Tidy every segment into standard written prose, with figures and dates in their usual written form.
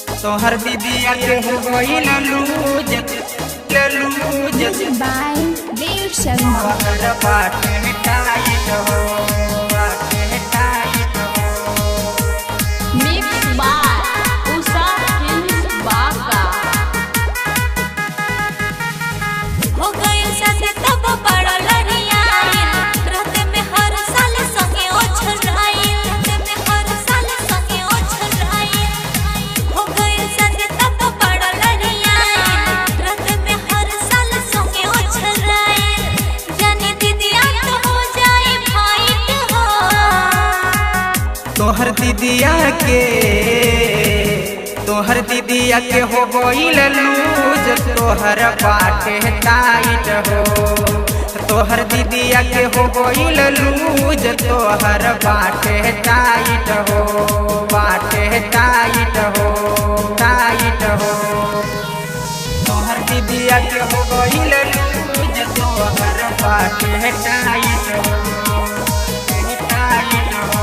तोहर दीदिया के हो गइल लूज बाय देव शर्मा। तोहर बाटे टाइट हो बाटे टाइट हो। मिक्स बाय उषा हिंस बाका। हो गई शादी तब बड़ा लड़िया रात में हर साल संगे ओछराई रात में हर साल संगे ओछराई। हो गई शादी तब बड़ा लड़िया रात में हर साल संगे ओछराई। जाने दीदिया तो हो जाए फाइट हो। तोहर दीदिया के हो गइल लूज तोहर बाटे टाइट हो। तोहर दीदिया के हो गइल लूज तोहर बाटे टाइट हो बाटे टाइट हो टाइट हो। तोहर दीदिया के हो गइल लूज तोहर बाटे टाइट हो टाइट हो।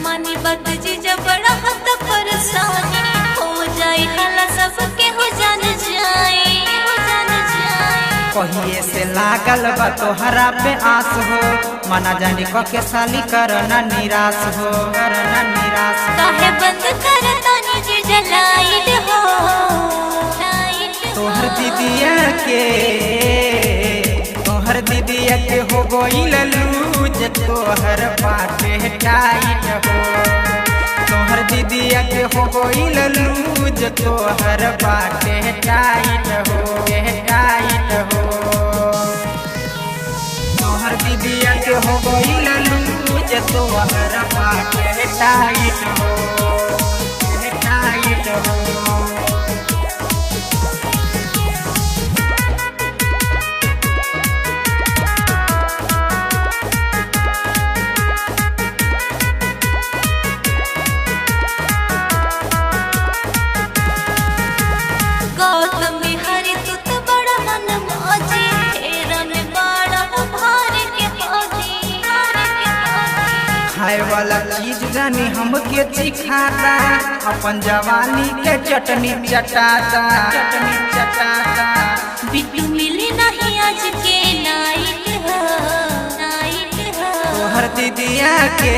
मानी बात जी जब बड़ा हद परेशानी हो जाए हला सबके हो जान जाए हो जान जाए। कहिए से लागल बा तोहरा पे आस हो मना जानी क के साली करना निराश हो करना निराश हो। काहे बंद कर तानी जी जलाइल हो तोहर दीदिया के हो गइल लूज तोहर बाटे टाइट हो। तोहर दीदिया के हो गइल लूज तोहर बाटे टाइट हो टाइट हो। तोहर दीदिया के हो गइल लूज तोहर बाटे टाइट हो टाइट हो। गौतम बिहारी तू तो बड़ा मन मौजी तेरा में बड़ा भार के पौधी खाए वाला चीज जानी हमके चिखाता अपन जवानी के चटनी चटाता चटनी चटाता। बिट्टू मिली नहीं आज के नाइट हो नाइट हो। तोहर दीदिया के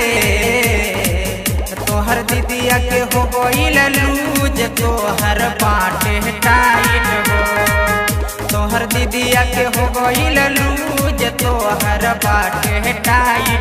हो गइल लूज तोहर बाटे टाइट हो। तोहर दीदिया के हो गइल लूज तोहर बाटे टाइट